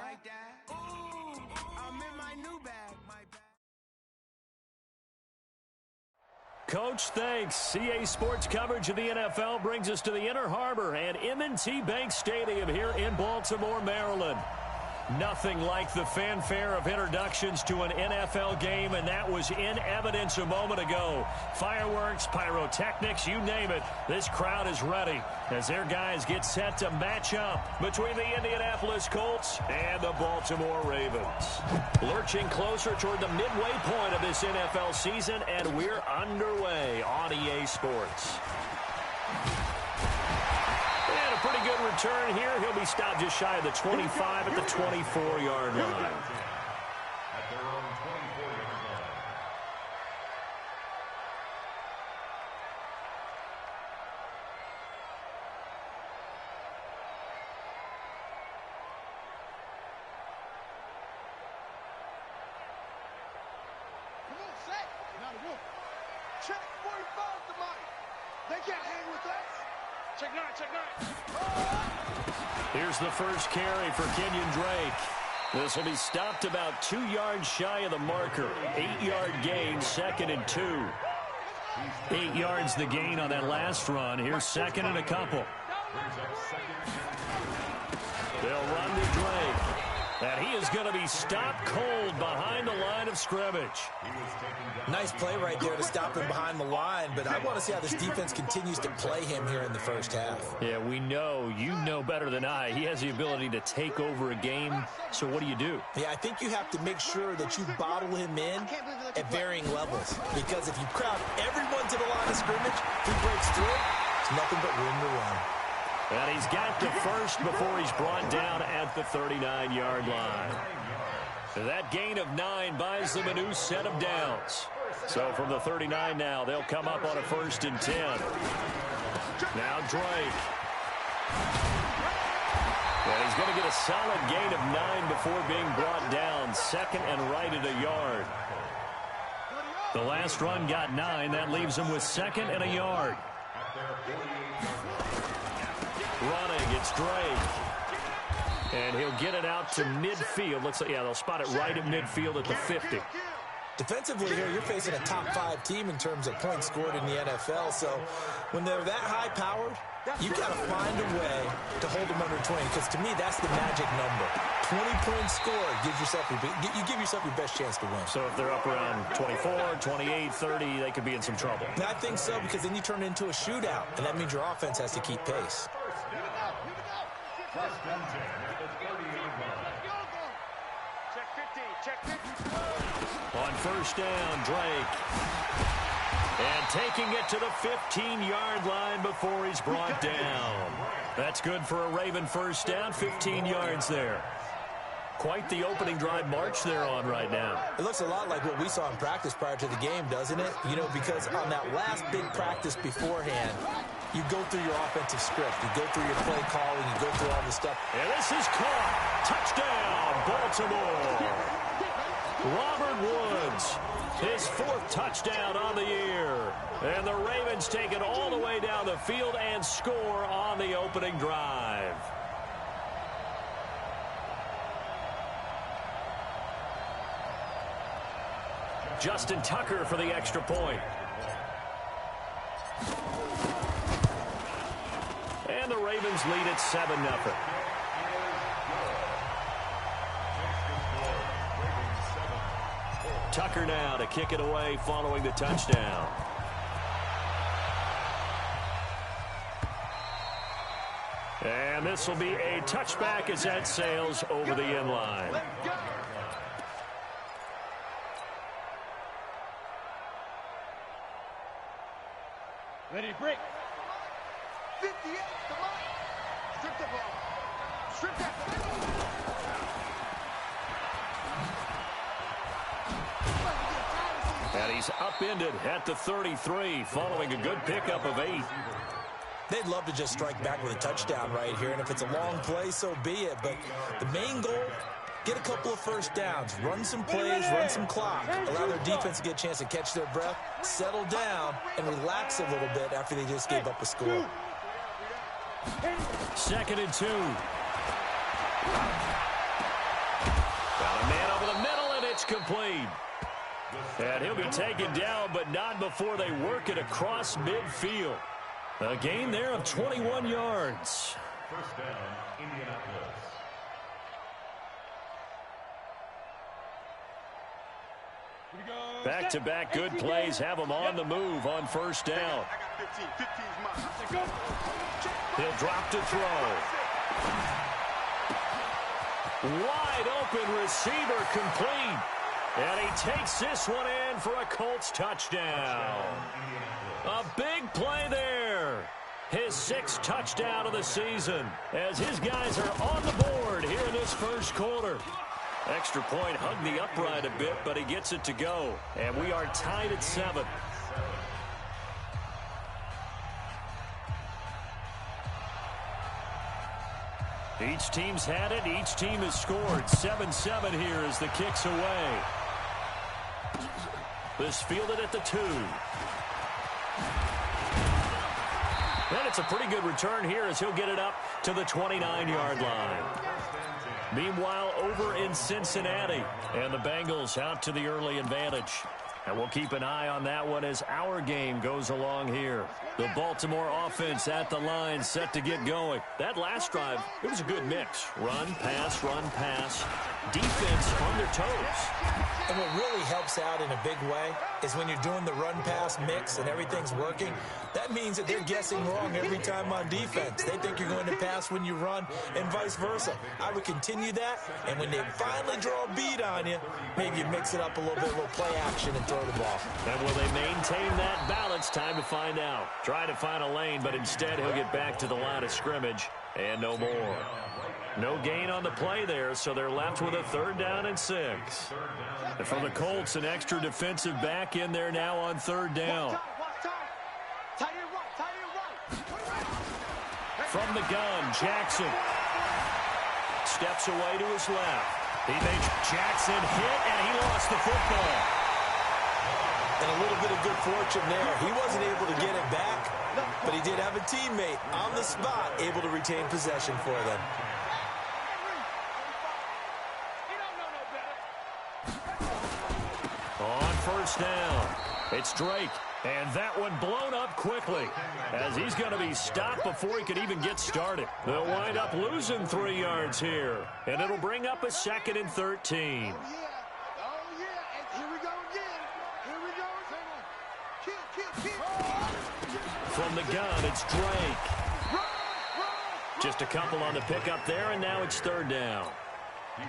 Ooh, I'm in my new bag. Coach, thanks. CA Sports coverage of the NFL brings us to the Inner Harbor and M&T Bank Stadium here in Baltimore, Maryland. Nothing like the fanfare of introductions to an NFL game, and that was in evidence a moment ago. Fireworks, pyrotechnics, you name it. This crowd is ready as their guys get set to match up between the Indianapolis Colts and the Baltimore Ravens. Lurching closer toward the midway point of this NFL season, and we're underway on EA Sports. Pretty good return here. He'll be stopped just shy of the 25 at the 24-yard line. Come on, set. Not a wolf. Check 45 the mic. They can't hang with us. Check 9, check 9. Here's the first carry for Kenyon Drake. This will be stopped about 2 yards shy of the marker. 8-yard gain, 2nd and 2. 8 yards the gain on that last run. Here's 2nd and a couple. They'll run to Drake. And he is going to be stopped cold behind the line of scrimmage. Nice play right there to stop him behind the line, but I want to see how this defense continues to play him here in the first half. Yeah, we know. You know better than I. He has the ability to take over a game, so what do? Yeah, I think you have to make sure that you bottle him in at varying levels, because if you crowd everyone to the line of scrimmage, he breaks through, it's nothing but room to run. And he's got the first before he's brought down at the 39-yard line. That gain of 9 buys them a new set of downs. So from the 39 now, they'll come up on a 1st and 10. Now Drake. And he's going to get a solid gain of 9 before being brought down. 2nd and right at a yard. The last run got 9. That leaves him with 2nd and a yard. Running, it's Drake. And he'll get it out to midfield. Looks like, yeah, they'll spot it right at midfield at the 50. Defensively here, you're facing a top-5 team in terms of points scored in the NFL. So when they're that high-powered, you got to find a way to hold them under 20. Because to me, that's the magic number. 20 points scored gives yourself you give yourself your best chance to win. So if they're up around 24, 28, 30, they could be in some trouble. I think so, because then you turn it into a shootout, and that means your offense has to keep pace. On 1st down, Drake. And taking it to the 15-yard line before he's brought down. That's good for a Raven 1st down, 15 yards there. Quite the opening drive march they're on right now. It looks a lot like what we saw in practice prior to the game, doesn't it? You know, because on that last big practice beforehand, you go through your offensive script. You go through your play calling. You go through all this stuff. And this is caught. Touchdown, Baltimore. Robert Woods, his 4th touchdown on the year. And the Ravens take it all the way down the field and score on the opening drive. Justin Tucker for the extra point. And the Ravens lead at 7-0. Tucker now to kick it away following the touchdown. And this will be a touchback as that sails over the end line. Ready to break. 58, come on. Strip the ball. Strip that. And he's upended at the 33 following a good pickup of 8. They'd love to just strike back with a touchdown right here, and if it's a long play, so be it. But the main goal, get a couple of 1st downs, run some plays, run some clock, allow their defense to get a chance to catch their breath, settle down, and relax a little bit after they just gave up a score. 2nd and 2. complete. And he'll be taken down, but not before they work it across midfield. A gain there of 21 yards. First down, Indianapolis. Back-to-back good plays have him on the move on first down. He'll drop to throw. Wide open receiver complete. And he takes this one in for a Colts touchdown. A big play there. His 6th touchdown of the season as his guys are on the board here in this first quarter. Extra point hugged the upright a bit, but he gets it to go. And we are tied at 7. Each team's had it. Each team has scored. 7-7 here as the kick's away. This fielded at the 2. And it's a pretty good return here as he'll get it up to the 29-yard line. Meanwhile, over in Cincinnati, and the Bengals out to the early advantage. And we'll keep an eye on that one as our game goes along here. The Baltimore offense at the line set to get going. That last drive, it was a good mix. Run, pass, defense on their toes. And what really helps out in a big way is when you're doing the run-pass mix and everything's working, that means that they're guessing wrong every time on defense. They think you're going to pass when you run and vice versa. I would continue that, and when they finally draw a beat on you, maybe you mix it up a little bit, a little play action and throw the ball. And will they maintain that balance? Time to find out. Try to find a lane, but instead he'll get back to the line of scrimmage and no more. No gain on the play there, so they're left with a 3rd down and 6. And for the Colts, an extra defensive back in there now on 3rd down. From the gun, Jackson steps away to his left. He makes Jackson hit, and he lost the football. And a little bit of good fortune there. He wasn't able to get it back, but he did have a teammate on the spot able to retain possession for them. On first down, it's Drake. And that one blown up quickly as he's going to be stopped before he could even get started. They'll wind up losing 3 yards here. And it'll bring up a 2nd and 13. From the gun, it's Drake. Just a couple on the pickup there, and now it's 3rd down.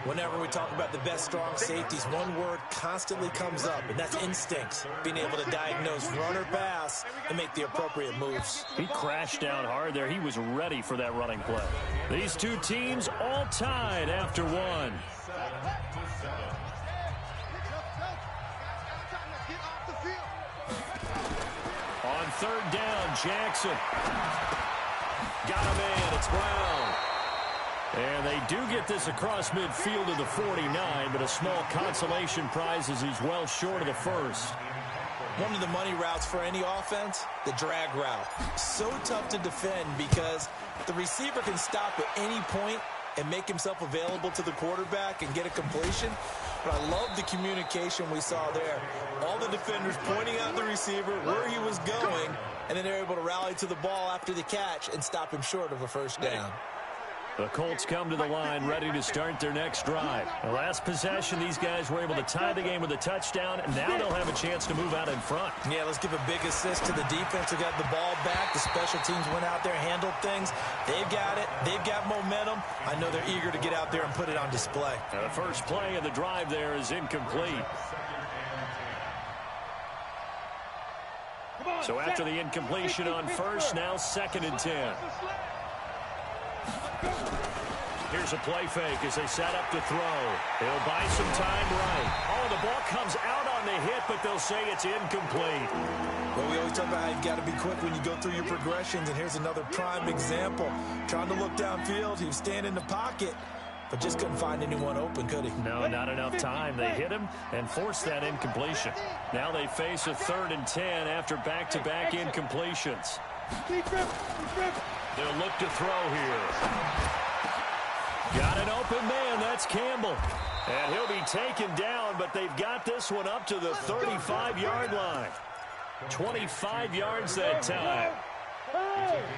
Whenever we talk about the best strong safeties, one word constantly comes up, and that's instincts. Being able to diagnose run or pass and make the appropriate moves. He crashed down hard there. He was ready for that running play. These two teams all tied after 1. On 3rd down, Jackson. Got him in. It's Brown. And they do get this across midfield to the 49, but a small consolation prize as he's well short of the 1st. One of the money routes for any offense, the drag route. So tough to defend because the receiver can stop at any point and make himself available to the quarterback and get a completion. But I love the communication we saw there. All the defenders pointing out the receiver, where he was going, and then they're able to rally to the ball after the catch and stop him short of a 1st down. The Colts come to the line ready to start their next drive. The last possession, these guys were able to tie the game with a touchdown, and now they'll have a chance to move out in front. Yeah, let's give a big assist to the defense who got the ball back. The special teams went out there, handled things. They've got it. They've got momentum. I know they're eager to get out there and put it on display. Now the first play of the drive there is incomplete. So after the incompletion on 1st, now 2nd and 10. Here's a play fake as they set up to throw. He'll buy some time right. Oh, the ball comes out on the hit, but they'll say it's incomplete. Well, we always talk about how you've got to be quick when you go through your progressions, and here's another prime example. Trying to look downfield, he was standing in the pocket, but just couldn't find anyone open, could he? No, not enough time. They hit him and forced that incompletion. Now they face a 3rd and 10 after back-to-back incompletions. They'll look to throw here. Got an open man. That's Campbell. And he'll be taken down, but they've got this one up to the 35-yard line. 25 yards that time.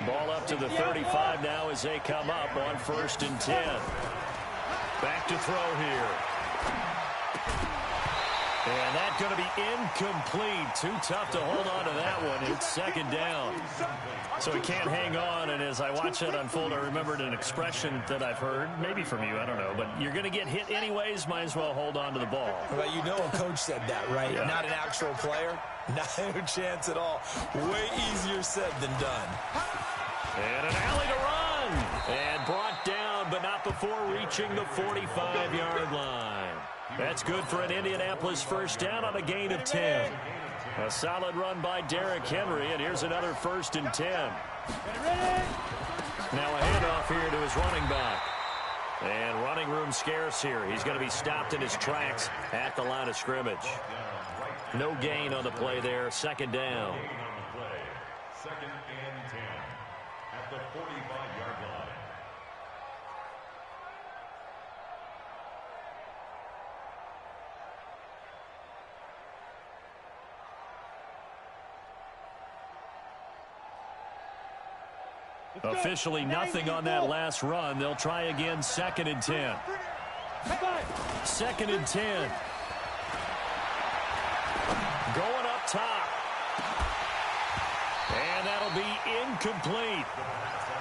Ball up to the 35 now as they come up on 1st and 10. Back to throw here. And that's going to be incomplete. Too tough to hold on to that one. It's 2nd down. So he can't hang on. And as I watch that unfold, I remembered an expression that I've heard, maybe from you, I don't know. But you're going to get hit anyways, might as well hold on to the ball. Well, you know a coach said that, right? Yeah. Not an actual player. Not a chance at all. Way easier said than done. And an alley to run. And brought down, but not before reaching the 45-yard line. That's good for an Indianapolis 1st down on a gain of 10. A solid run by Derrick Henry, and here's another 1st and 10. Now a handoff here to his running back. And running room scarce here. He's going to be stopped in his tracks at the line of scrimmage. No gain on the play there. 2nd down. 2nd and 10 at the 45-yard line. Officially nothing on that last run. They'll try again. 2nd and 10. 2nd and 10. Going up top. And that'll be incomplete.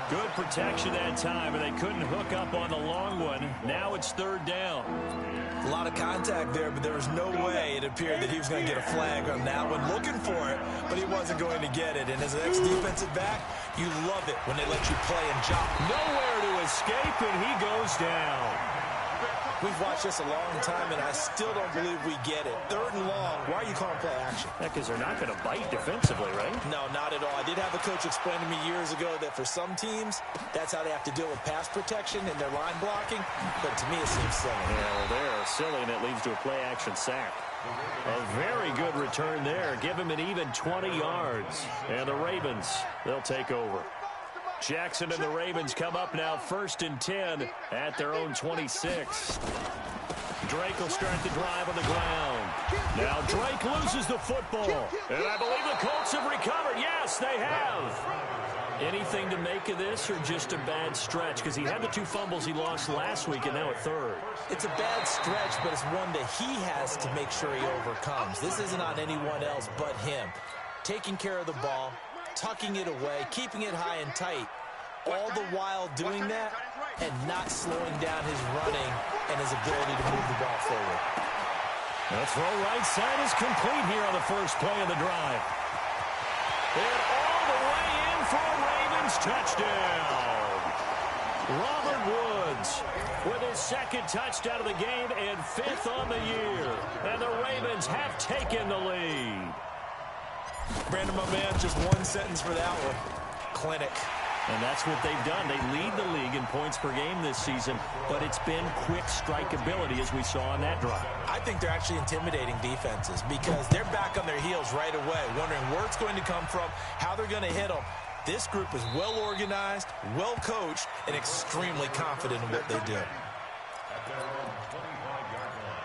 Good protection that time, and they couldn't hook up on the long one. Now it's 3rd down. A lot of contact there, but there was no way it appeared that he was going to get a flag on that one. Looking for it, but he wasn't going to get it. And as an ex-defensive back, you love it when they let you play and jump. Nowhere to escape, and he goes down. We've watched this a long time, and I still don't believe we get it. 3rd and long. Why are you calling play action? Because they're not going to bite defensively, right? No, not at all. I did have a coach explain to me years ago that for some teams, that's how they have to deal with pass protection and their line blocking. But to me, it seems silly. Yeah, well, they're silly, and it leads to a play-action sack. A very good return there. Give him an even 20 yards. And the Ravens, they'll take over. Jackson and the Ravens come up now 1st and 10 at their own 26. Drake will start the drive on the ground. Now Drake loses the football. And I believe the Colts have recovered. Yes, they have. Anything to make of this or just a bad stretch? Because he had the 2 fumbles he lost last week and now a 3rd. It's a bad stretch, but it's one that he has to make sure he overcomes. This isn't on anyone else but him. Taking care of the ball, tucking it away, keeping it high and tight, all the while doing that and not slowing down his running and his ability to move the ball forward. The throw right side is complete here on the first play of the drive. And all the way in for a Ravens touchdown. Robert Woods with his 2nd touchdown of the game and 5th on the year. And the Ravens have taken the lead. Brandon, my man, just one sentence for that one. Clinic. And that's what they've done. They lead the league in points per game this season, but it's been quick strike ability as we saw on that drive. I think they're actually intimidating defenses because they're back on their heels right away, wondering where it's going to come from, how they're going to hit them. This group is well organized, well coached, and extremely confident in what they do. At their own 25-yard line.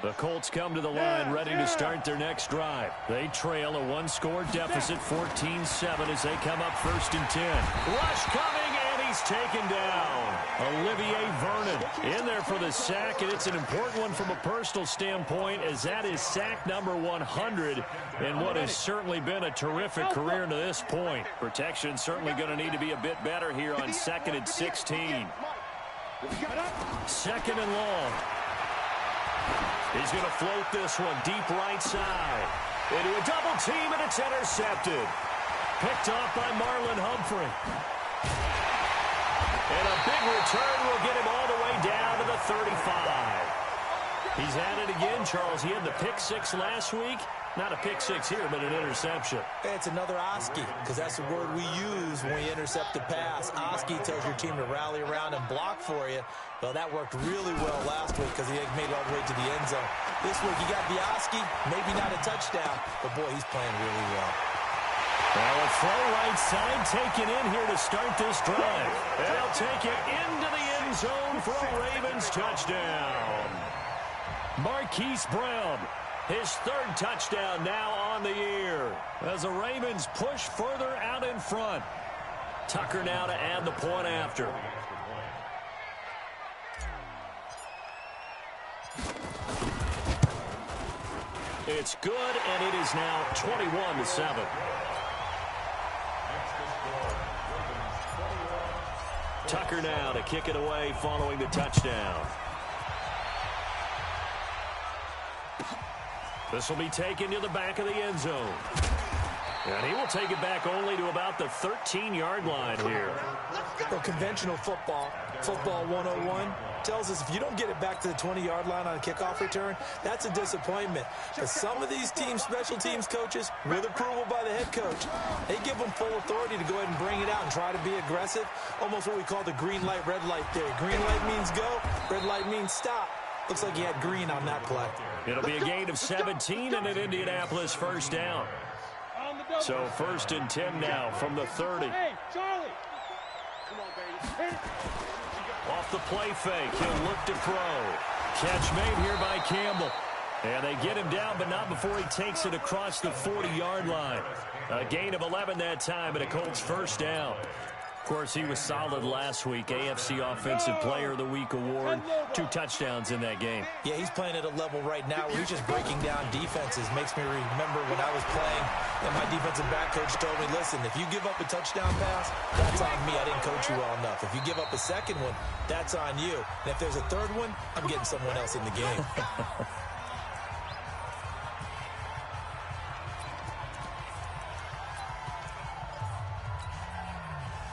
The Colts come to the line ready to start their next drive. They trail a 1-score deficit, 14-7 as they come up 1st and 10. Rush coming, and he's taken down. Olivier Vernon in there for the sack, and it's an important one from a personal standpoint as that is sack number 100 in what has certainly been a terrific career to this point. Protection certainly going to need to be a bit better here on 2nd and 16. 2nd and long. He's going to float this one deep right side. Into a double team, and it's intercepted. Picked off by Marlon Humphrey. And a big return will get him all the way down to the 35. He's at it again, Charles. He had the pick 6 last week. Not a pick 6 here, but an interception. It's another Oski, because that's the word we use when we intercept a pass. Oski tells your team to rally around and block for you. Well, that worked really well last week because he made it all the way to the end zone. This week, he got the Oski, maybe not a touchdown, but boy, he's playing really well. Well, a throw right side taken in here to start this drive. They'll take it into the end zone for a Ravens touchdown. Marquise Brown, his third touchdown now on the year as the Ravens push further out in front. Tucker now to add the point after. It's good, and it is now 21-7. Tucker now to kick it away following the touchdown. This will be taken to the back of the end zone. And he will take it back only to about the 13-yard line here. Well, conventional football, football 101, tells us if you don't get it back to the 20-yard line on a kickoff return, that's a disappointment. But some of these teams, special teams coaches, with approval by the head coach, they give them full authority to go ahead and bring it out and try to be aggressive, almost what we call the green light, red light theory. Green light means go, red light means stop. Looks like he had green on that play. It'll be a gain of 17 and an Indianapolis first down. So first and 10 now from the 30. Hey, Charlie. Come on, baby. Off the play fake, he'll look to throw. Catch made here by Campbell. And they get him down, but not before he takes it across the 40-yard line. A gain of 11 that time, and a Colts first down. Of course, he was solid last week. AFC Offensive Player of the Week award. 2 touchdowns in that game. Yeah, he's playing at a level right now where he's just breaking down defenses. Makes me remember when I was playing, and my defensive back coach told me, listen, if you give up a touchdown pass, that's on me. I didn't coach you well enough. If you give up a second one, that's on you. And if there's a third one, I'm getting someone else in the game.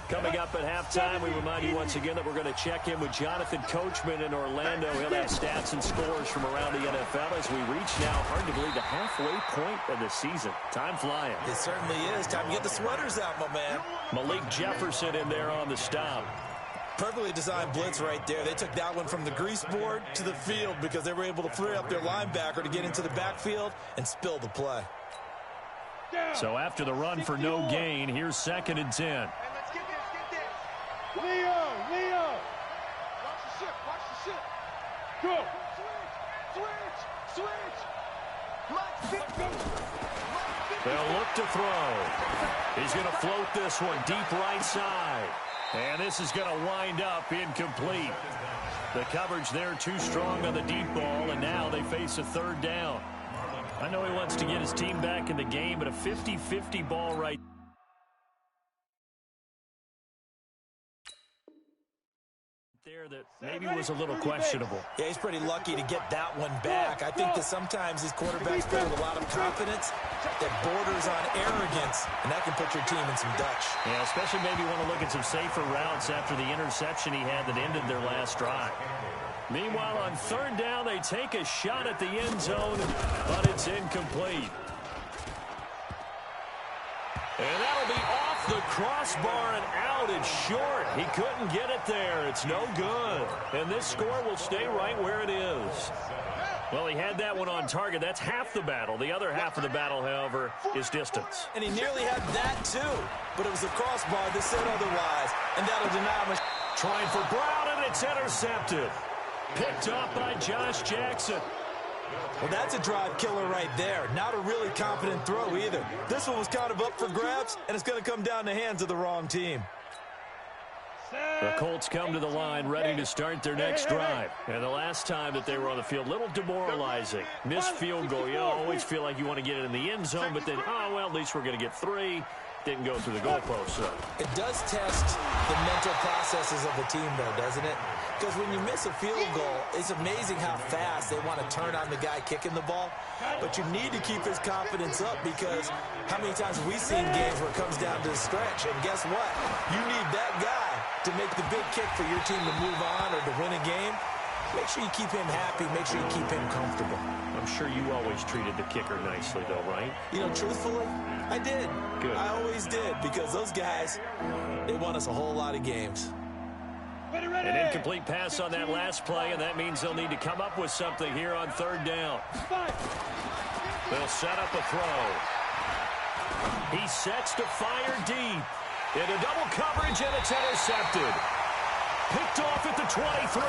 Coming up at halftime, we remind you once again that we're going to check in with Jonathan Coachman in Orlando. He'll have stats and scores from around the NFL as we reach now, hard to believe, the halfway point of the season. Time flying. It certainly is. Time to get the sweaters out, my man. Malik Jefferson in there on the stop. Perfectly designed blitz right there. They took that one from the grease board to the field because they were able to free up their linebacker to get into the backfield and spill the play. So after the run for no gain, here's second and 10. Leo! Watch the ship! Go! Switch! They'll look to throw. He's going to float this one deep right side. And this is going to wind up incomplete. The coverage there too strong on the deep ball, and now they face a third down. I know he wants to get his team back in the game, but a 50-50 ball right there that maybe was a little questionable. Yeah, he's pretty lucky to get that one back. I think that sometimes these quarterbacks play with a lot of confidence that borders on arrogance, and that can put your team in some Dutch. Yeah, especially maybe want to look at some safer routes after the interception he had that ended their last drive. Meanwhile, on third down, they take a shot at the end zone, but it's incomplete. And that'll be off the crossbar and out. It's short. He couldn't get it there. It's no good. And this score will stay right where it is. Well, he had that one on target. That's half the battle. The other half of the battle, however, is distance. And he nearly had that, too. But it was the crossbar that said otherwise. And that'll deny him. Trying for Brown, and it's intercepted. Picked off by Josh Jackson. Well, that's a drive killer right there. Not a really confident throw either. This one was kind of up for grabs, and it's going to come down the hands of the wrong team. The Colts come to the line ready to start their next drive. And the last time that they were on the field, a little demoralizing. Missed field goal. You always feel like you want to get it in the end zone, but then, oh, well, at least we're going to get 3. Didn't go through the goalpost, so. It does test the mental processes of the team, though, doesn't it? Because when you miss a field goal, it's amazing how fast they want to turn on the guy kicking the ball. But you need to keep his confidence up because how many times have we seen games where it comes down to the stretch? And guess what? You need that guy to make the big kick for your team to move on or to win a game. Make sure you keep him happy. Make sure you keep him comfortable. I'm sure you always treated the kicker nicely, though, right? You know, truthfully, I did. Good. I always did because those guys, they won us a whole lot of games. An incomplete pass on that last play, and that means they'll need to come up with something here on third down. They'll set up a throw. He sets to fire deep. Into double coverage, and it's intercepted. Picked off at the 23.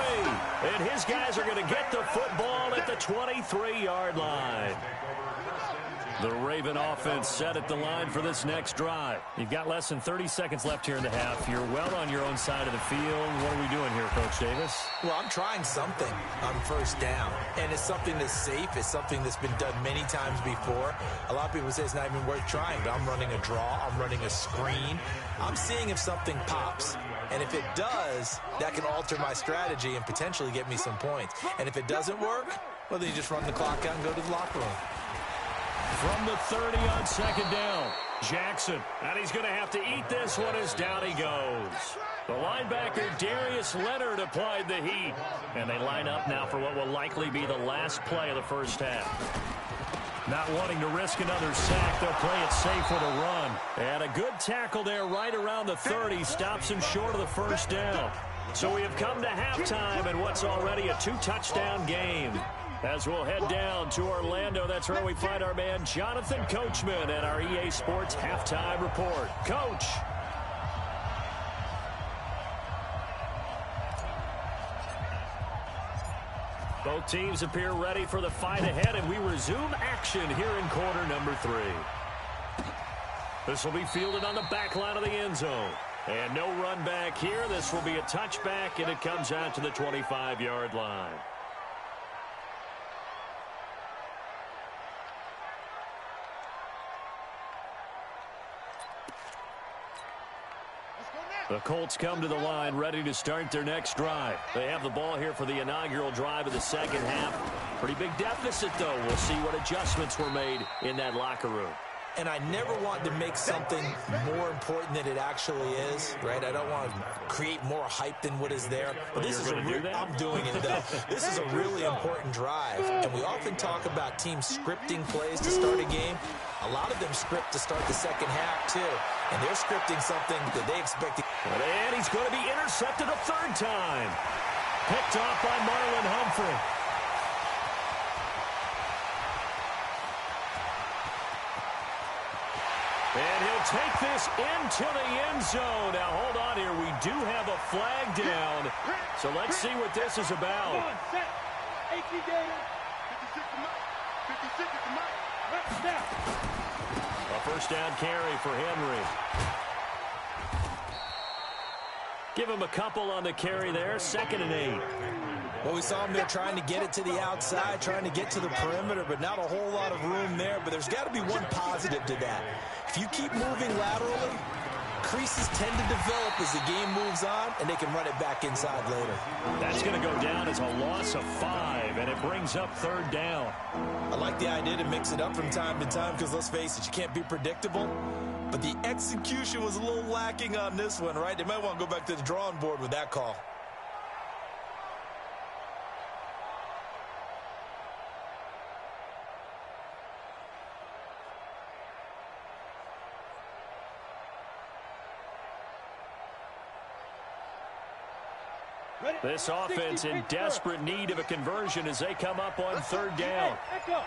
And his guys are going to get the football at the 23-yard line. The Raven offense set at the line for this next drive. You've got less than 30 seconds left here in the half. You're well on your own side of the field. What are we doing here, Coach Davis? Well, I'm trying something on first down, and it's something that's safe. It's something that's been done many times before. A lot of people say it's not even worth trying, but I'm running a draw. I'm running a screen. I'm seeing if something pops. And if it does, that can alter my strategy and potentially get me some points. And if it doesn't work, well, then you just run the clock out and go to the locker room. From the 30 on second down, Jackson. And he's going to have to eat this one as down he goes. The linebacker, Darius Leonard, applied the heat. And they line up now for what will likely be the last play of the first half. Not wanting to risk another sack, they'll play it safe with a run. And a good tackle there right around the 30 stops him short of the first down. So we have come to halftime in what's already a 2-touchdown game. As we'll head down to Orlando, that's where we find our man Jonathan Coachman at our EA Sports Halftime Report. Coach. Both teams appear ready for the fight ahead, and we resume action here in quarter number 3. This will be fielded on the back line of the end zone. And no run back here. This will be a touchback, and it comes out to the 25-yard line. The Colts come to the line ready to start their next drive. They have the ball here for the inaugural drive of the second half. Pretty big deficit, though. We'll see what adjustments were made in that locker room. And I never want to make something more important than it actually is, right? I don't want to create more hype than what is there. But this is I'm doing it, though. This is a really important drive. And we often talk about teams scripting plays to start a game. A lot of them script to start the second half, too. And they're scripting something that they expect. And he's going to be intercepted a third time. Picked off by Marlon Humphrey. And he'll take this into the end zone. Now, hold on here. We do have a flag down. So let's see what this is about. A first down carry for Henry. Give him a couple on the carry there. 2nd and 8. Well, we saw him there trying to get it to the outside, trying to get to the perimeter, but not a whole lot of room there. But there's got to be one positive to that. If you keep moving laterally, creases tend to develop as the game moves on, and they can run it back inside later. That's going to go down as a loss of 5, and it brings up 3rd down. I like the idea to mix it up from time to time because, let's face it, you can't be predictable. But the execution was a little lacking on this one, right? They might want to go back to the drawing board with that call. This offense in desperate need of a conversion as they come up on 3rd down. Let's go.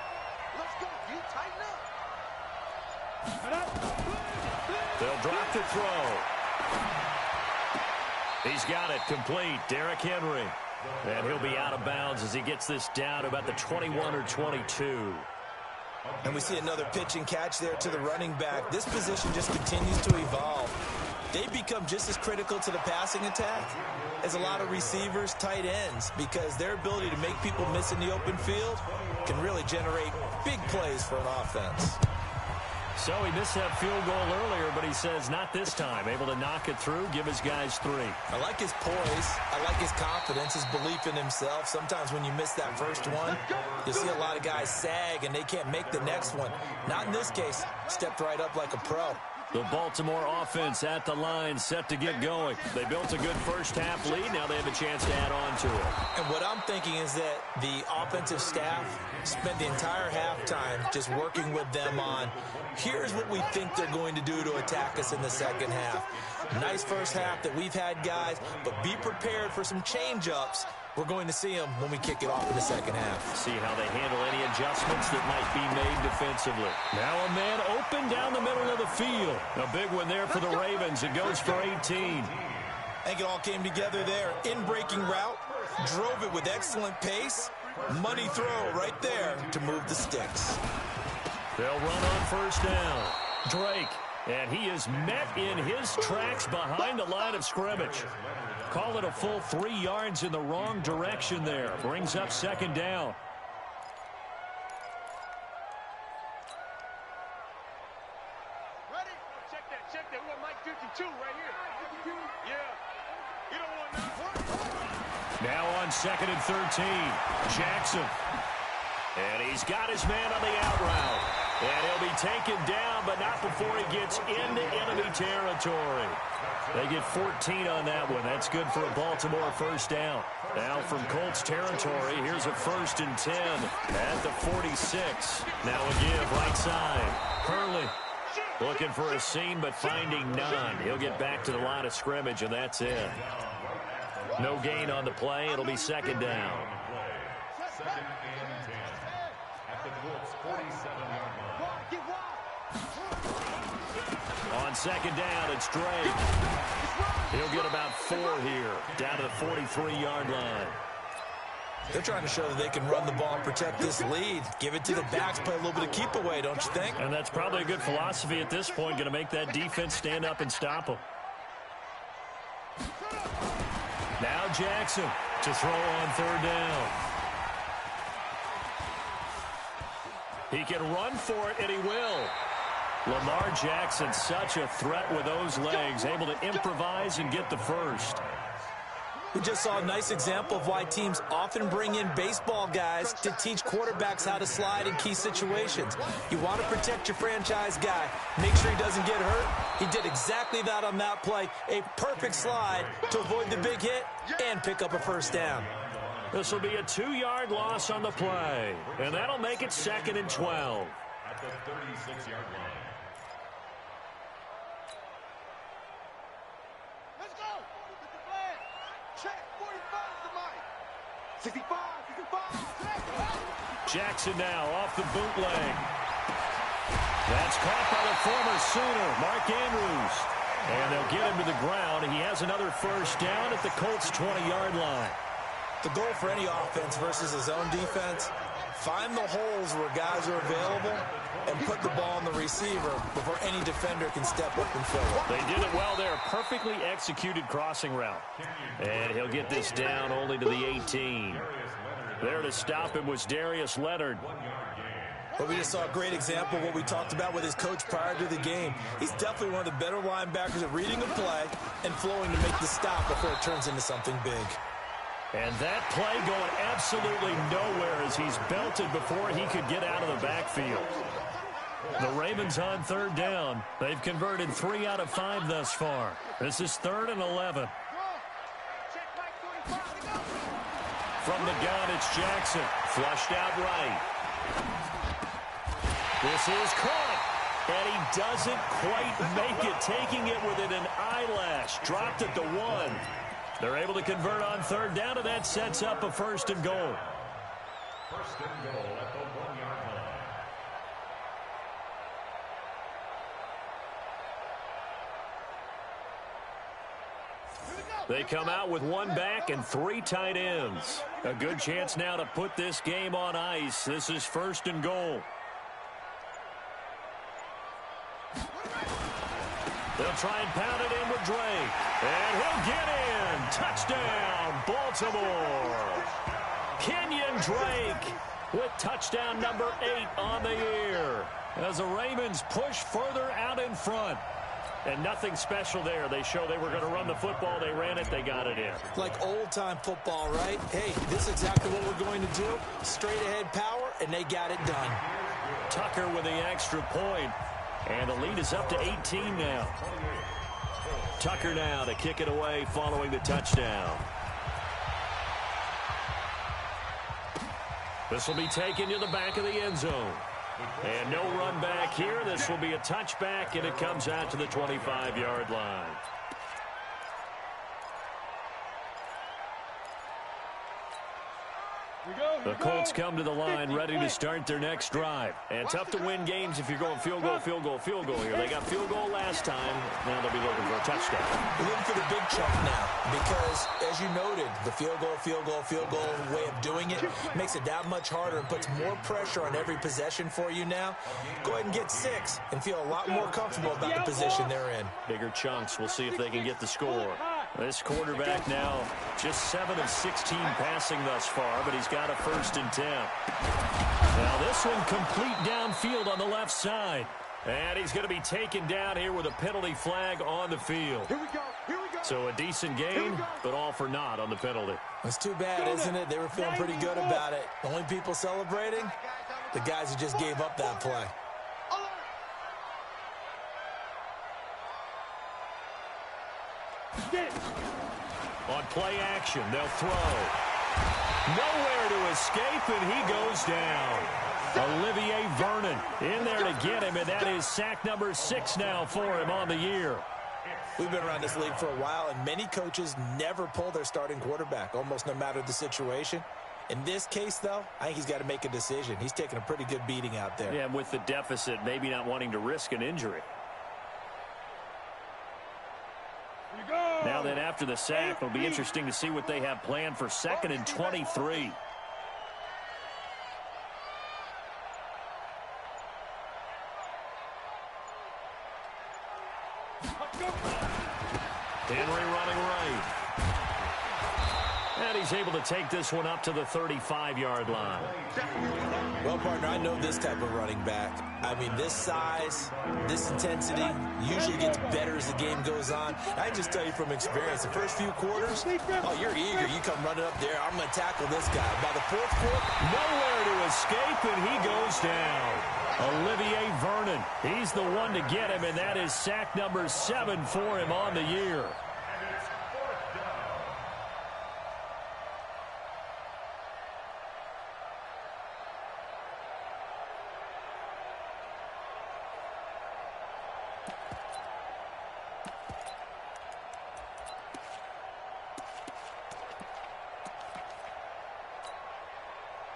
You tighten up. They'll drop the throw. He's got it complete. Derrick Henry. And he'll be out of bounds as he gets this down about the 21 or 22. And we see another pitch and catch there to the running back. This position just continues to evolve. They become just as critical to the passing attack as a lot of receivers, tight ends, because their ability to make people miss in the open field can really generate big plays for an offense. So he missed that field goal earlier, but he says not this time. Able to knock it through, give his guys 3. I like his poise. I like his confidence, his belief in himself. Sometimes when you miss that first one, you see a lot of guys sag and they can't make the next one. Not in this case. Stepped right up like a pro. The Baltimore offense at the line, set to get going. They built a good first half lead. Now they have a chance to add on to it. And what I'm thinking is that the offensive staff spent the entire halftime just working with them on, here's what we think they're going to do to attack us in the second half. Nice first half that we've had, guys, but be prepared for some change-ups. We're going to see them when we kick it off in the second half. See how they handle any adjustments that might be made defensively. Now a man open down the middle of the field. A big one there for the Ravens. It goes for 18. I think it all came together there. In-breaking route, drove it with excellent pace. Money throw right there to move the sticks. They'll run on first down. Drake, and he is met in his tracks behind the line of scrimmage. Call it a full 3 yards in the wrong direction there. Brings up second down. Ready? Check that, check that. We got Mike 52 right here. Yeah. You don't want that. Now on second and 13, Jackson. And he's got his man on the out route. And he'll be taken down, but not before he gets into enemy territory. They get 14 on that one. That's good for a Baltimore first down. Now from Colts territory, here's a 1st and 10 at the 46. Now a give right side. Hurley looking for a seam, but finding none. He'll get back to the line of scrimmage, and that's it. No gain on the play. It'll be second down. Second and 10 at the Colts 47-yard line. On second down, it's Drake. He'll get about 4 here, down to the 43-yard line. They're trying to show that they can run the ball and protect this lead. Give it to the backs, play a little bit of keep away, don't you think? And that's probably a good philosophy at this point, going to make that defense stand up and stop them. Now Jackson to throw on third down. He can run for it, and he will. Lamar Jackson, such a threat with those legs, able to improvise and get the first. We just saw a nice example of why teams often bring in baseball guys to teach quarterbacks how to slide in key situations. You want to protect your franchise guy. Make sure he doesn't get hurt. He did exactly that on that play. A perfect slide to avoid the big hit and pick up a first down. This will be a 2-yard loss on the play, and that'll make it 2nd and 12. At the 36-yard line. Let's go. Get the flag. Check. 45 to Mike. 65, 65. Jackson now off the bootleg. That's caught by the former Sooner, Mark Andrews. And they'll get him to the ground. He has another first down at the Colts' 20-yard line. The goal for any offense versus his own defense, find the holes where guys are available and put the ball on the receiver before any defender can step up and fill it. They did it well there. Perfectly executed crossing route. And he'll get this down only to the 18. There to stop him was Darius Leonard. But we just saw a great example of what we talked about with his coach prior to the game. He's definitely one of the better linebackers at reading a play and flowing to make the stop before it turns into something big. And that play going absolutely nowhere as he's belted before he could get out of the backfield. The Ravens on third down. They've converted 3 out of 5 thus far. This is 3rd and 11. From the gun, it's Jackson. Flushed out right. This is caught. And he doesn't quite make it, taking it within an eyelash. Dropped it to 1. They're able to convert on third down, and that sets up a 1st and goal. 1st and goal at the 1-yard line. They come out with 1 back and 3 tight ends. A good chance now to put this game on ice. This is 1st and goal. They'll try and pound it in with Drake. And he'll get in. Touchdown, Baltimore. Kenyon Drake with touchdown number 8 on the year. As the Ravens push further out in front. And nothing special there. They show they were going to run the football. They ran it. They got it in. Like old-time football, right? Hey, this is exactly what we're going to do. Straight-ahead power, and they got it done. Tucker with the extra point. And the lead is up to 18 now. Tucker now to kick it away following the touchdown. This will be taken to the back of the end zone. And no run back here. This will be a touchback, and it comes out to the 25-yard line. The Colts come to the line ready to start their next drive. And tough to win games if you're going field goal, field goal, field goal here. They got field goal last time. Now they'll be looking for a touchdown. We're looking for the big chunk now because, as you noted, the field goal way of doing it makes it that much harder and puts more pressure on every possession for you now. Go ahead and get 6 and feel a lot more comfortable about the position they're in. Bigger chunks. We'll see if they can get the score. This quarterback now just 7 of 16 passing thus far, but he's got a 1st and 10. Now this one complete downfield on the left side. And he's going to be taken down here with a penalty flag on the field. Here we go. So a decent gain, but all for naught on the penalty. It's too bad, isn't it? They were feeling pretty good about it. The only people celebrating, the guys who just gave up that play. On play action, they'll throw. Nowhere to escape, and he goes down. Olivier Vernon in there to get him, and that is sack number 6 now for him on the year. We've been around this league for a while, and many coaches never pull their starting quarterback, almost no matter the situation. In this case, though, I think he's got to make a decision. He's taking a pretty good beating out there. Yeah, and with the deficit, maybe not wanting to risk an injury. Now then, after the sack, it'll be interesting to see what they have planned for 2nd and 23. Henry running right. And he's able to take this one up to the 35-yard line. Well, partner, I know this type of running back. I mean, this size, this intensity usually gets better as the game goes on. I can just tell you from experience, the first few quarters, oh, you're eager. You come running up there. I'm going to tackle this guy. By the 4th quarter, nowhere to escape, and he goes down. Olivier Vernon, he's the one to get him, and that is sack number 7 for him on the year.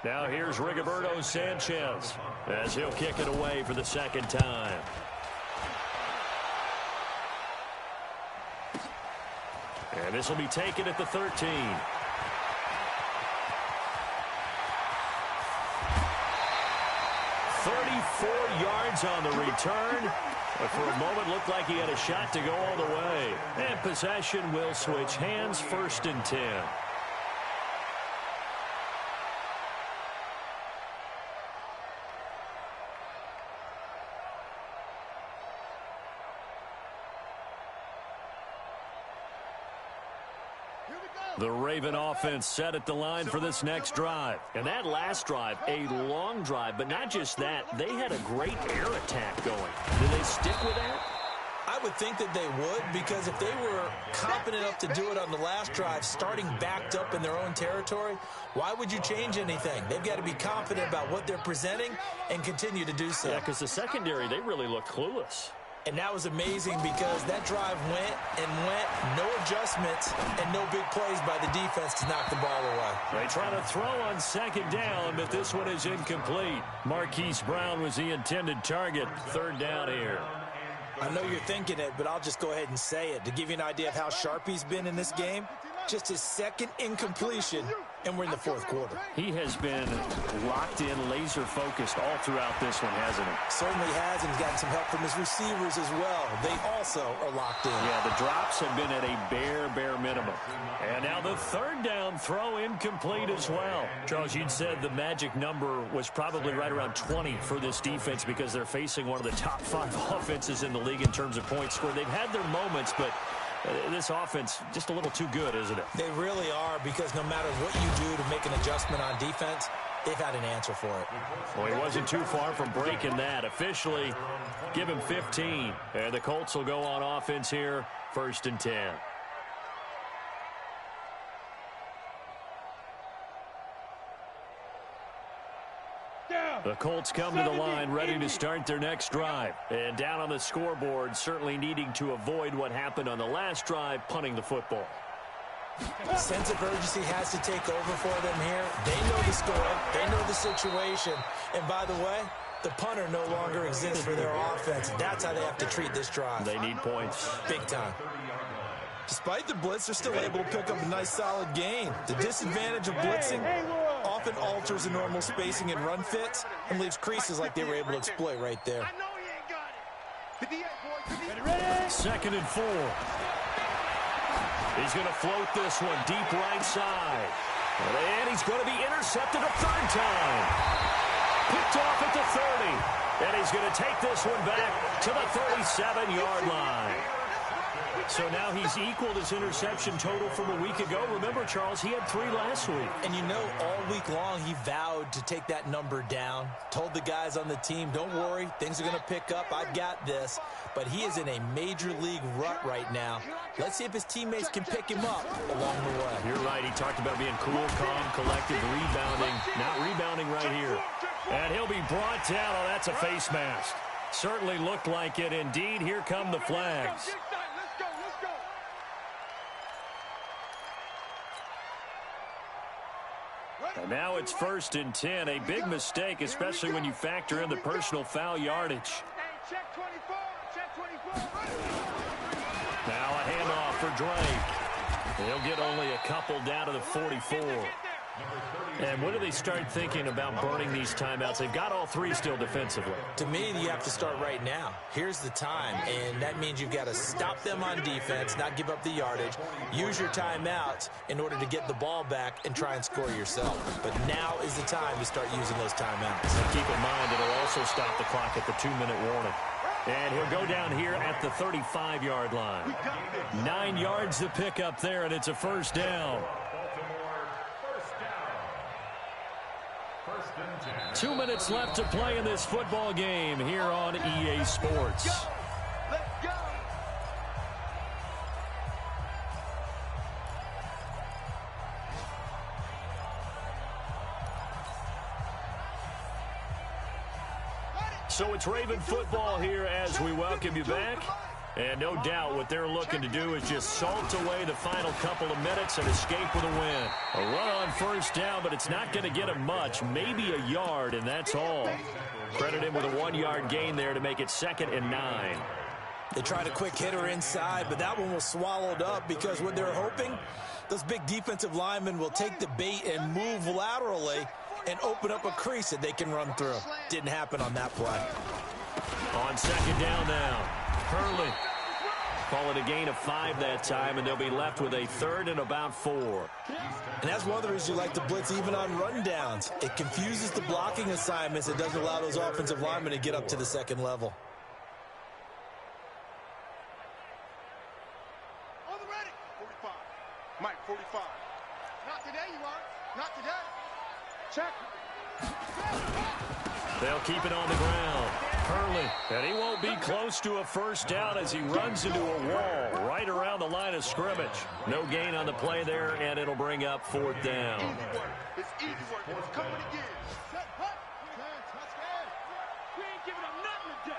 Now here's Rigoberto Sanchez as he'll kick it away for the 2nd time. And this will be taken at the 13. Yards on the return. But for a moment, looked like he had a shot to go all the way. And possession will switch hands, 1st and 10. The Raven offense set at the line for this next drive. And that last drive, a long drive, but not just that. They had a great air attack going. Do they stick with that? I would think that they would, because if they were confident enough to do it on the last drive, starting backed up in their own territory, why would you change anything? They've got to be confident about what they're presenting and continue to do so. Yeah, because the secondary, they really looked clueless. And that was amazing because that drive went and went, no adjustments, and no big plays by the defense to knock the ball away. They try to throw on 2nd down, but this one is incomplete. Marquise Brown was the intended target. 3rd down here. I know you're thinking it, but I'll just go ahead and say it. To give you an idea of how sharp he's been in this game, just his 2nd incompletion, and we're in the 4th quarter. He has been locked in, laser-focused all throughout this one, hasn't he? Certainly has, and he's gotten some help from his receivers as well. They also are locked in. Yeah, the drops have been at a bare minimum. And now the 3rd down throw incomplete as well. Charles, you'd said the magic number was probably right around 20 for this defense because they're facing one of the top 5 offenses in the league in terms of points scored. They've had their moments, but this offense just a little too good, isn't it? They really are, because no matter what you do to make an adjustment on defense, they've had an answer for it. Well, he wasn't too far from breaking that. Officially, give him 15. And the Colts will go on offense here, 1st and 10. The Colts come to the line ready to start their next drive. And down on the scoreboard, certainly needing to avoid what happened on the last drive, punting the football. Sense of urgency has to take over for them here. They know the score. They know the situation. And by the way, the punter no longer exists for their offense. That's how they have to treat this drive. They need points. Big time. Despite the blitz, they're still able to pick up a nice, solid gain. The disadvantage of blitzing often alters the normal spacing and run fits and leaves creases like they were able to exploit right there. I know he ain't got it. The DA, boys. 2nd and 4. He's going to float this one deep right side. And he's going to be intercepted a 3rd time. Picked off at the 30. And he's going to take this one back to the 37-yard line. So now he's equaled his interception total from a week ago. Remember, Charles, he had 3 last week. And you know, all week long, he vowed to take that number down. Told the guys on the team, don't worry, things are going to pick up. I've got this. But he is in a major league rut right now. Let's see if his teammates can pick him up along the way. You're right. He talked about being cool, calm, collected, rebounding. Not rebounding right here. And he'll be brought down. Oh, that's a face mask. Certainly looked like it. Indeed, here come the flags. And now it's 1st and 10. A big mistake, especially when you factor in the personal foul yardage. Check 24. Check 24. Now a handoff for Drake. He'll get only a couple down to the 44. And when do they start thinking about burning these timeouts? They've got all 3 still defensively. To me, you have to start right now. Here's the time, and that means you've got to stop them on defense, not give up the yardage, use your timeouts in order to get the ball back and try and score yourself. But now is the time to start using those timeouts. And keep in mind, it'll also stop the clock at the 2-minute warning. And he'll go down here at the 35-yard line. 9 yards to pick up there, and it's a 1st down. 2 minutes left to play in this football game here on EA Sports. Let's go. So it's Raven football here as we welcome you back. And no doubt what they're looking to do is just salt away the final couple of minutes and escape with a win. A run on 1st down, but it's not going to get him much, maybe a yard, and that's all. Credit him with a 1-yard gain there to make it 2nd and 9. They tried a quick hitter inside, but that one was swallowed up because what they're hoping, those big defensive linemen will take the bait and move laterally and open up a crease that they can run through. Didn't happen on that play. On 2nd down now. Hurley. Call it a gain of 5 that time, and they'll be left with a 3rd and about 4. And that's one of the reasons you like to blitz even on rundowns. It confuses the blocking assignments. It doesn't allow those offensive linemen to get up to the 2nd level. On the ready. 45. Mike, 45. Not today, you are. Not today. Check. They'll keep it on the ground. Hurley, and he won't be close to a 1st down as he runs into a wall right around the line of scrimmage. No gain on the play there, and it'll bring up 4th down. It's easy work. It's coming again. Set, hut. Touchdown. We ain't giving up nothing today.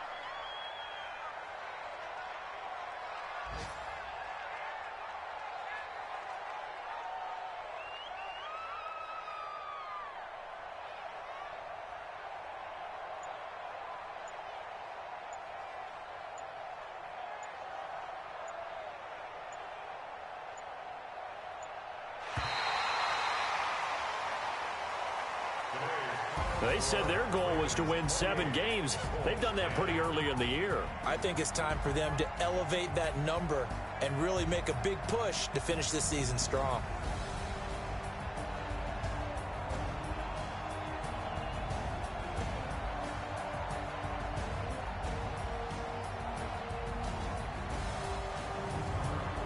They said their goal was to win 7 games. They've done that pretty early in the year. I think it's time for them to elevate that number and really make a big push to finish this season strong.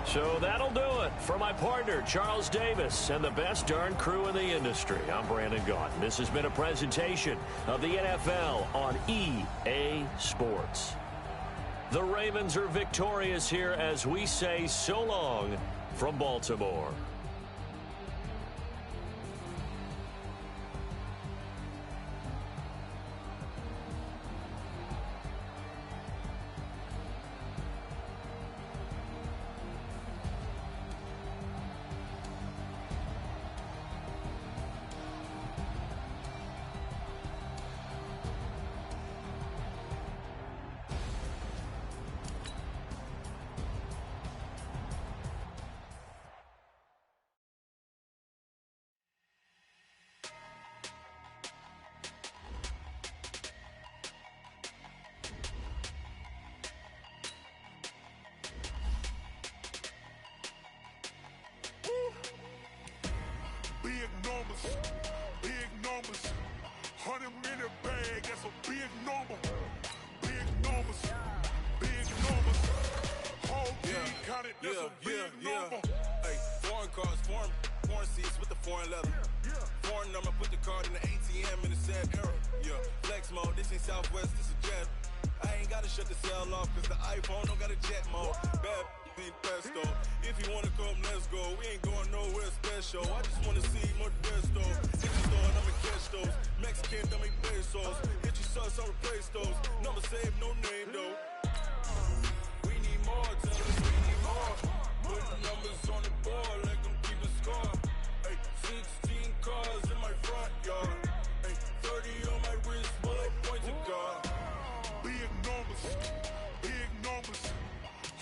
So that'll do it for my partner, Charles Davis, and the best darn crew in the industry. I'm Brandon Gaudin. This has been a presentation of the NFL on EA Sports. The Ravens are victorious here as we say so long from Baltimore. big numbers, big numbers. 100 in the bag, that's a big number. Big numbers, big numbers. Whole team counted, that's a big number. Hey, foreign cars, foreign seats with the foreign leather. Foreign number, put the card in the ATM in the sad era. Yeah, flex mode, this ain't Southwest, this is Jet. I ain't gotta shut the cell off, cause the iPhone don't got a jet mode. Bad ain't pesto. If you wanna come, let's go. We ain't going nowhere special. I just wanna see more resto. Hit the store and I'ma catch those. Mexican, dummy pesos. Hit your sauce, I'll replace those. Number save, no name though. We need more, tell us we need more. Putting numbers on the board, like them keep a score. Hey, 16 cars in my front yard. Hey, 30 on my wrist, while I point to God. Big numbers, big numbers.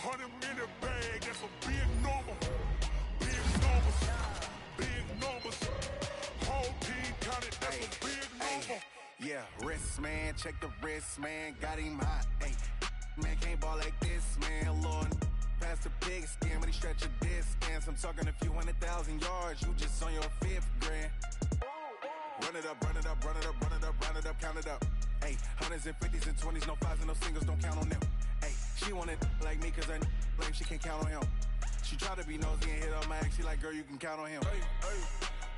100 in the bag, that's a big number. Big numbers, big numbers. Whole team counted, that's a big number. Yeah, wrist man, check the wrist man, got him hot. Ay, man can't ball like this, man. Lord, past the pig skin, but he stretch a distance. I'm talking a few 100,000 yards, you just on your 5th grand. Run it up, run it up, run it up, run it up, round it up, count it up. Ay, 100s and 50s and 20s, no 5s and no singles, don't count on them. Ay, she wanted like me cause her lame, she can't count on him. She tried to be nosy and hit on my ex, she like, girl, you can count on him. Hey, hey,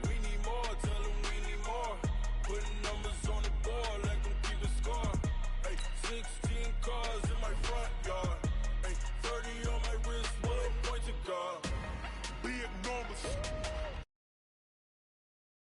we need more, tell them we need more. Putting numbers on the board.